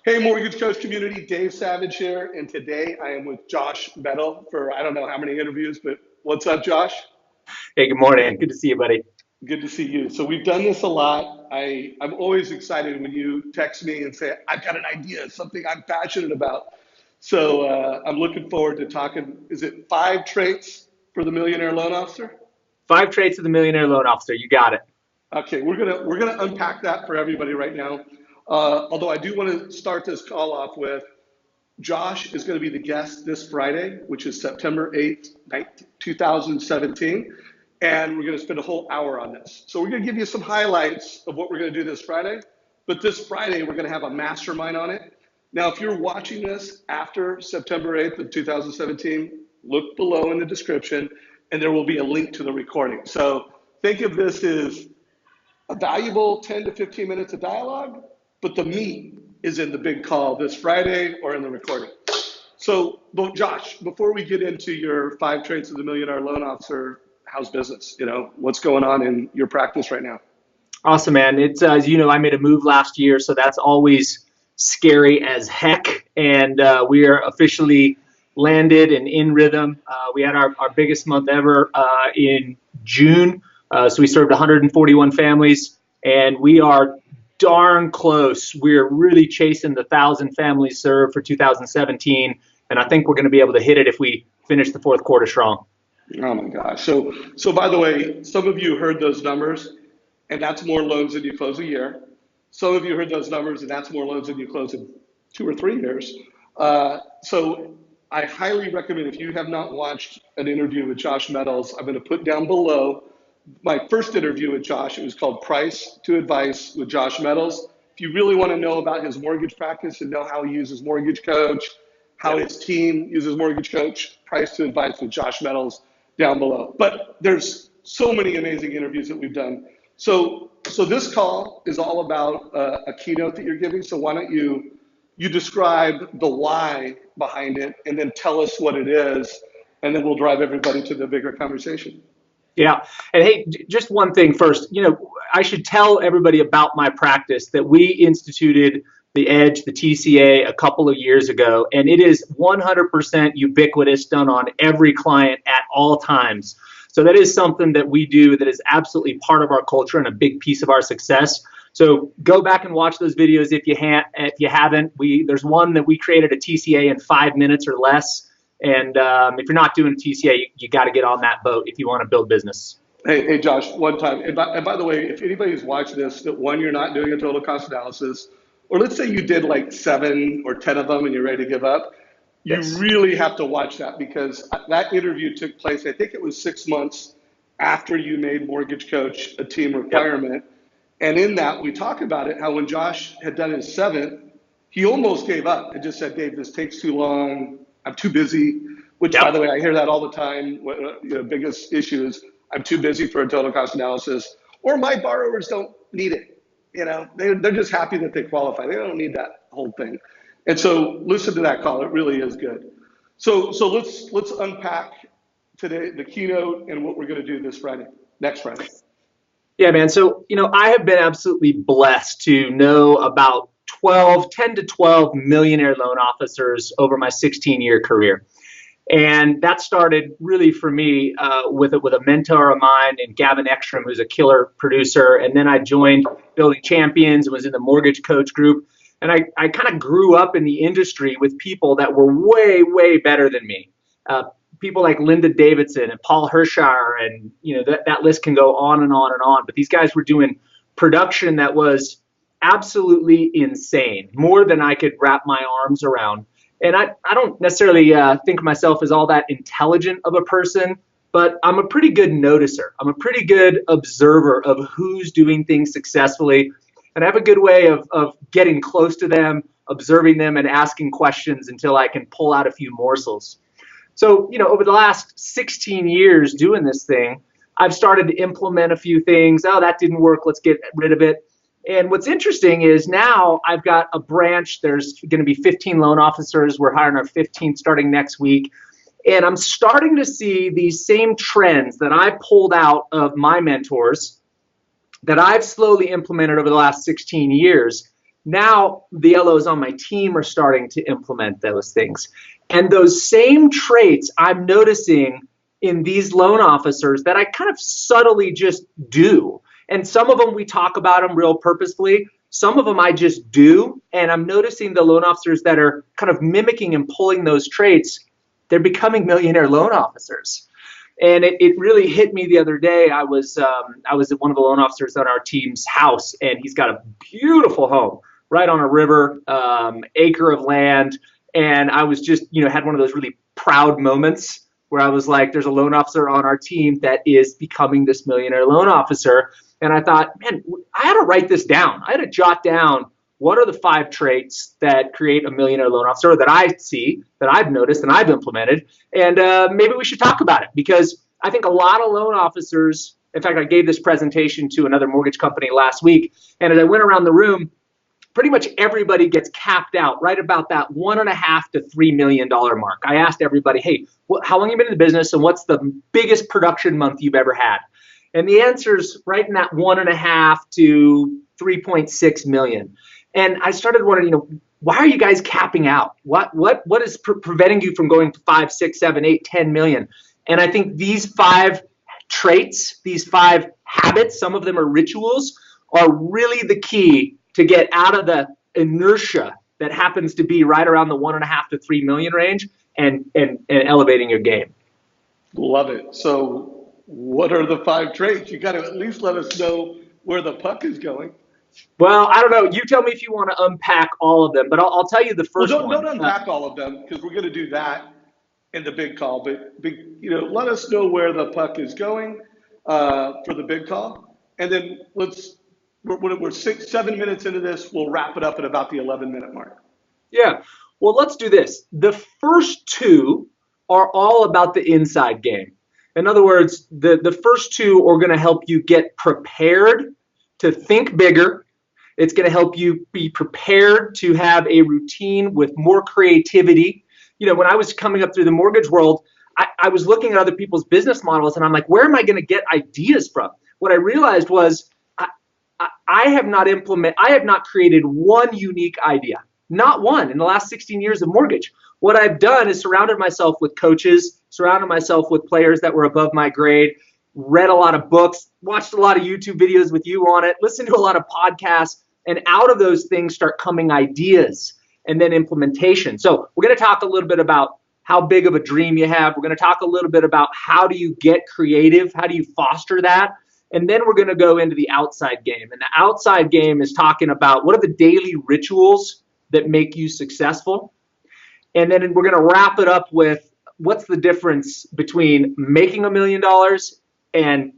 Hey, Mortgage Coach community, Dave Savage here, and today I am with Josh Mettle for I don't know how many interviews, but what's up, Josh? Hey, good morning. Good to see you, buddy. Good to see you. So we've done this a lot. I'm always excited when you text me and say, I've got an idea, something I'm passionate about. So I'm looking forward to talking. Is it 5 traits for the millionaire loan officer? 5 traits of the millionaire loan officer. You got it. Okay, we're gonna unpack that for everybody right now. Although I do want to start this call off with Josh is going to be the guest this Friday, which is September 8th, 2017. And we're going to spend a whole hour on this. So we're going to give you some highlights of what we're going to do this Friday. But this Friday, we're going to have a mastermind on it. Now, if you're watching this after September 8th of 2017, look below in the description, and there will be a link to the recording. So think of this as a valuable 10 to 15 minutes of dialogue, but the meat is in the big call this Friday or in the recording. So, Josh, before we get into your 5 traits of the millionaire loan officer, how's business? What's going on in your practice right now? Awesome, man. It's as you know, I made a move last year, so that's always scary as heck. And we are officially landed and in rhythm. We had our biggest month ever in June. So we served 141 families, and we are darn close. We're really chasing the 1,000 families served for 2017, and I think we're going to be able to hit it if we finish the fourth quarter strong. Oh my gosh. So by the way, some of you heard those numbers, and that's more loans than you close a year. Some of you heard those numbers, and that's more loans than you close in 2 or 3 years. So I highly recommend if you have not watched an interview with Josh Metals, I'm going to put down below my first interview with Josh. It was called Price to Advice with Josh Metals. If you really want to know about his mortgage practice and know how he uses Mortgage Coach, how his team uses Mortgage Coach, Price to Advice with Josh Metals down below. But there's so many amazing interviews that we've done. So this call is all about a keynote that you're giving. So why don't you describe the why behind it, and then tell us what it is, and then we'll drive everybody to the bigger conversation. Yeah. And hey, just one thing first. I should tell everybody about my practice that we instituted the Edge, the TCA, a couple of years ago, and it is 100% ubiquitous, done on every client at all times. So that is something that we do that is absolutely part of our culture and a big piece of our success. So go back and watch those videos if you haven't. There's one that we created a TCA in 5 minutes or less. And if you're not doing a TCA, you got to get on that boat if you want to build business. Hey, Josh, one time, and by the way, if anybody's watching this, that one, you're not doing a total cost analysis, or let's say you did like 7 or 10 of them and you're ready to give up, you Yes. really have to watch that, because that interview took place, I think it was 6 months after you made Mortgage Coach a team Yep. requirement. And in that, we talk about it, how when Josh had done his 7th, he almost gave up and just said, Dave, this takes too long. I'm too busy, which, by the Yep. way, I hear that all the time. The biggest issue is I'm too busy for a total cost analysis, or my borrowers don't need it. They're just happy that they qualify. They don't need that whole thing. And so listen to that call. It really is good. So let's unpack today the keynote and what we're going to do this Friday, next Friday. Yeah, man. So, I have been absolutely blessed to know about 10 to 12 millionaire loan officers over my 16-year career. And that started really for me with a mentor of mine named Gavin Ekstrom, who's a killer producer. And then I joined Building Champions and was in the Mortgage Coach group. And I kind of grew up in the industry with people that were way, way better than me. People like Linda Davidson and Paul Hershire, and that list can go on and on and on. But these guys were doing production that was absolutely insane, more than I could wrap my arms around. And I don't necessarily think of myself as all that intelligent of a person, but I'm a pretty good noticer. I'm a pretty good observer of who's doing things successfully. And I have a good way of getting close to them, observing them, and asking questions until I can pull out a few morsels. So, over the last 16 years doing this thing, I've started to implement a few things. Oh, that didn't work. Let's get rid of it. And what's interesting is now I've got a branch. There's going to be 15 loan officers. We're hiring our 15th starting next week. And I'm starting to see these same trends that I pulled out of my mentors that I've slowly implemented over the last 16 years. Now the LOs on my team are starting to implement those things. And those same traits I'm noticing in these loan officers that I kind of subtly just do. And some of them we talk about them real purposefully. Some of them I just do. And I'm noticing the loan officers that are kind of mimicking and pulling those traits, they're becoming millionaire loan officers. And it really hit me the other day. I was at one of the loan officers on our team's house, and he's got a beautiful home right on a river, acre of land. And I was just, had one of those really proud moments where I was like, there's a loan officer on our team that is becoming this millionaire loan officer. And I thought, man, I had to write this down. I had to jot down what are the 5 traits that create a millionaire loan officer that I see, that I've noticed and I've implemented. And maybe we should talk about it, because I think a lot of loan officers, in fact, I gave this presentation to another mortgage company last week. And as I went around the room, pretty much everybody gets capped out right about that $1.5 to $3 million mark. I asked everybody, hey, how long have you been in the business, and what's the biggest production month you've ever had? And the answer's right in that 1.5 to 3.6 million. And I started wondering, why are you guys capping out? What is preventing you from going to 5, 6, 7, 8, 10 million? And I think these 5 traits, these 5 habits, some of them are rituals, are really the key to get out of the inertia that happens to be right around the 1.5 to 3 million range and elevating your game. Love it. So what are the 5 traits? You got to at least let us know where the puck is going. Well, I don't know. You tell me if you want to unpack all of them, but I'll tell you the first one. Don't unpack all of them, because we're going to do that in the big call. But let us know where the puck is going for the big call, and then we're 6, 7 minutes into this. We'll wrap it up at about the 11-minute mark. Yeah. Well, let's do this. The first 2 are all about the inside game. In other words, the first 2 are going to help you get prepared to think bigger. It's going to help you be prepared to have a routine with more creativity. When I was coming up through the mortgage world, I was looking at other people's business models, and I'm like, where am I going to get ideas from? What I realized was I have not created one unique idea, not one, in the last 16 years of mortgage. What I've done is surrounded myself with coaches, surrounded myself with players that were above my grade, read a lot of books, watched a lot of YouTube videos with you on it, listened to a lot of podcasts, and out of those things start coming ideas and then implementation. So we're going to talk a little bit about how big of a dream you have. We're going to talk a little bit about how do you get creative, how do you foster that, and then we're going to go into the outside game. And the outside game is talking about what are the daily rituals that make you successful. And then we're going to wrap it up with what's the difference between making $1 million and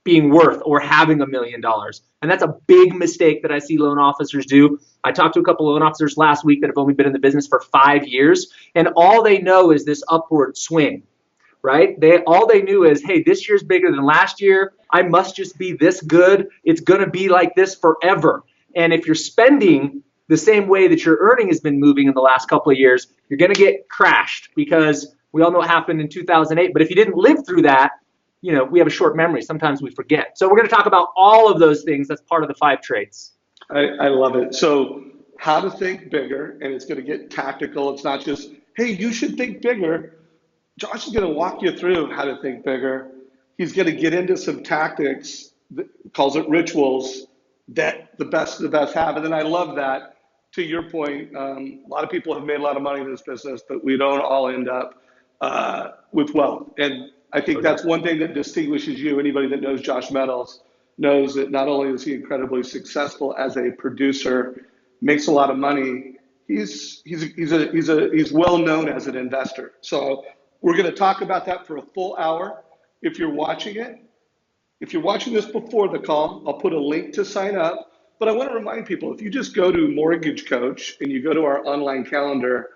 being worth or having $1 million. And that's a big mistake that I see loan officers do. I talked to a couple of loan officers last week that have only been in the business for 5 years, and all they know is this upward swing, right? All they knew is, hey, this year's bigger than last year. I must just be this good. It's going to be like this forever. And if you're spending the same way that your earning has been moving in the last couple of years, you're going to get crashed, because we all know what happened in 2008. But if you didn't live through that, we have a short memory. Sometimes we forget. So we're going to talk about all of those things. That's part of the 5 traits. I love it. So how to think bigger, and it's going to get tactical. It's not just, hey, you should think bigger. Josh is going to walk you through how to think bigger. He's going to get into some tactics, calls it rituals, that the best of the best have. And then I love that, to your point, a lot of people have made a lot of money in this business, but we don't all end up with wealth. And I think that's one thing that distinguishes you. Anybody that knows Josh Mettle knows that not only is he incredibly successful as a producer, makes a lot of money, he's well known as an investor. So we're going to talk about that for a full hour. If you're watching this before the call, I'll put a link to sign up. But I want to remind people, if you just go to Mortgage Coach and you go to our online calendar,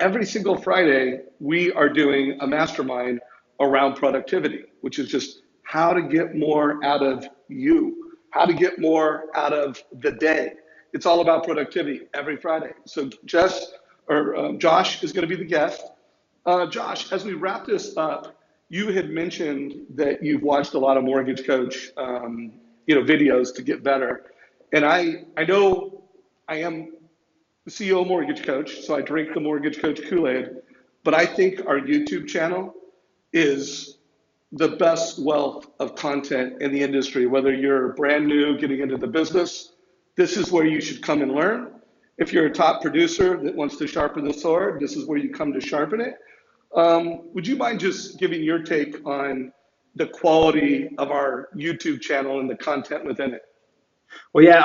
every single Friday we are doing a mastermind around productivity, which is just how to get more out of you, how to get more out of the day. It's all about productivity every Friday. So Josh is going to be the guest. Josh, as we wrap this up, you had mentioned that you've watched a lot of Mortgage Coach, videos to get better. And I know I am the CEO mortgage coach, so I drink the mortgage coach Kool-Aid. But I think our YouTube channel is the best wealth of content in the industry. Whether you're brand new getting into the business, this is where you should come and learn. If you're a top producer that wants to sharpen the sword, this is where you come to sharpen it. Would you mind just giving your take on the quality of our YouTube channel and the content within it? Well, yeah,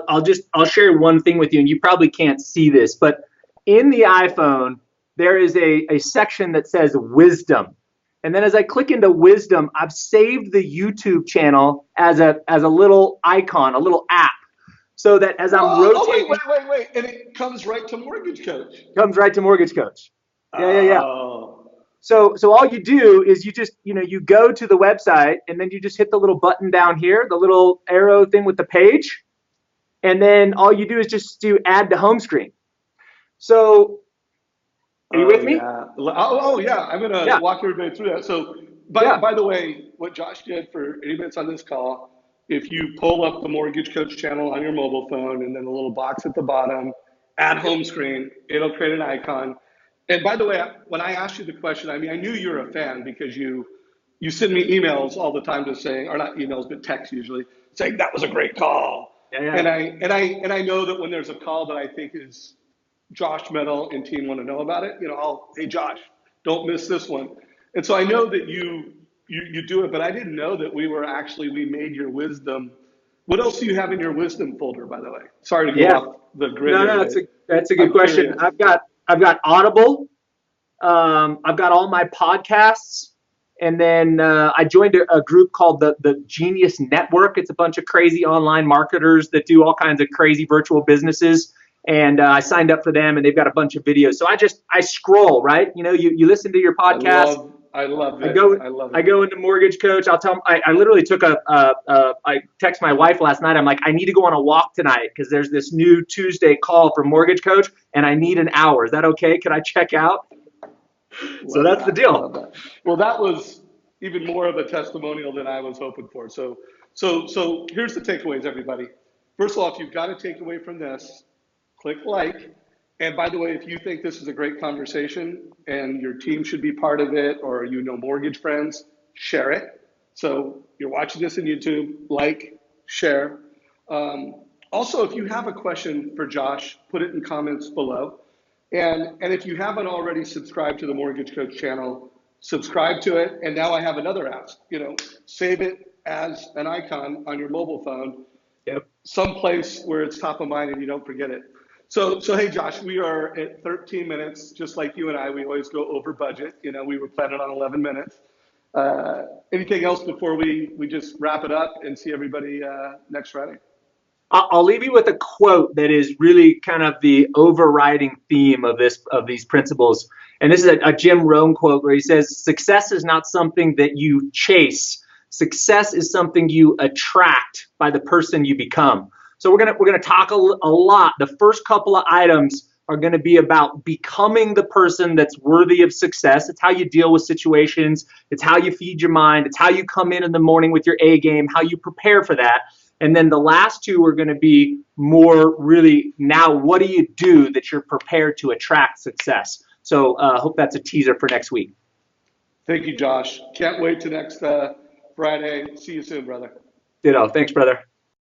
I'll share one thing with you, and you probably can't see this, but in the iPhone there is a section that says wisdom, and then as I click into wisdom, I've saved the YouTube channel as a little icon, a little app, so that as I'm rotating, wait, and it comes right to mortgage coach. comes right to mortgage coach. Yeah. Oh. So all you do is you just, you go to the website and then you just hit the little button down here, the little arrow thing with the page. And then all you do is just do add to home screen. So are you with me? Yeah. Oh, yeah. I'm going to walk everybody through that. So by the way, what Josh did for anybody that's on this call, if you pull up the Mortgage Coach channel on your mobile phone and then the little box at the bottom, add home screen, it'll create an icon. And by the way, when I asked you the question, I mean, I knew you're a fan because you send me emails all the time to say, or not emails, but texts usually, saying that was a great call. Yeah. And I know that when there's a call that I think is Josh, Mettle, and team want to know about it, hey Josh, don't miss this one. And so I know that you do it, but I didn't know that we made your wisdom. What else do you have in your wisdom folder, by the way? Sorry to go off the grid. No, that's a good question. Curious. I've got Audible. I've got all my podcasts. And then I joined a group called the Genius Network. It's a bunch of crazy online marketers that do all kinds of crazy virtual businesses. And I signed up for them, and they've got a bunch of videos. So I scroll, right? You listen to your podcast. I love it. I go into Mortgage Coach. I'll tell them, I literally took I text my wife last night. I'm like, I need to go on a walk tonight because there's this new Tuesday call for Mortgage Coach, and I need an hour. Is that okay? Can I check out? So that's the deal. That. Well, that was even more of a testimonial than I was hoping for. So here's the takeaways, everybody. First of all, if you've got a takeaway from this, click like. And by the way, if you think this is a great conversation and your team should be part of it, or mortgage friends, share it. So you're watching this on YouTube, like, share. Also, if you have a question for Josh, put it in comments below. And if you haven't already subscribed to the Mortgage Coach channel, subscribe to it. And now I have another ask, save it as an icon on your mobile phone, someplace where it's top of mind and you don't forget it. So hey, Josh, we are at 13 minutes, just like you and I. We always go over budget. We were planning on 11 minutes. Anything else before we just wrap it up and see everybody next Friday? I'll leave you with a quote that is really kind of the overriding theme of these principles. And this is a Jim Rohn quote where he says, "Success is not something that you chase. Success is something you attract by the person you become." So we're gonna talk a lot. The first couple of items are going to be about becoming the person that's worthy of success. It's how you deal with situations. It's how you feed your mind. It's how you come in the morning with your A game, how you prepare for that. And then the last two are going to be more really, now what do you do that you're prepared to attract success? So I hope that's a teaser for next week. Thank you, Josh. Can't wait till next Friday. See you soon, brother. Ditto. Thanks, brother.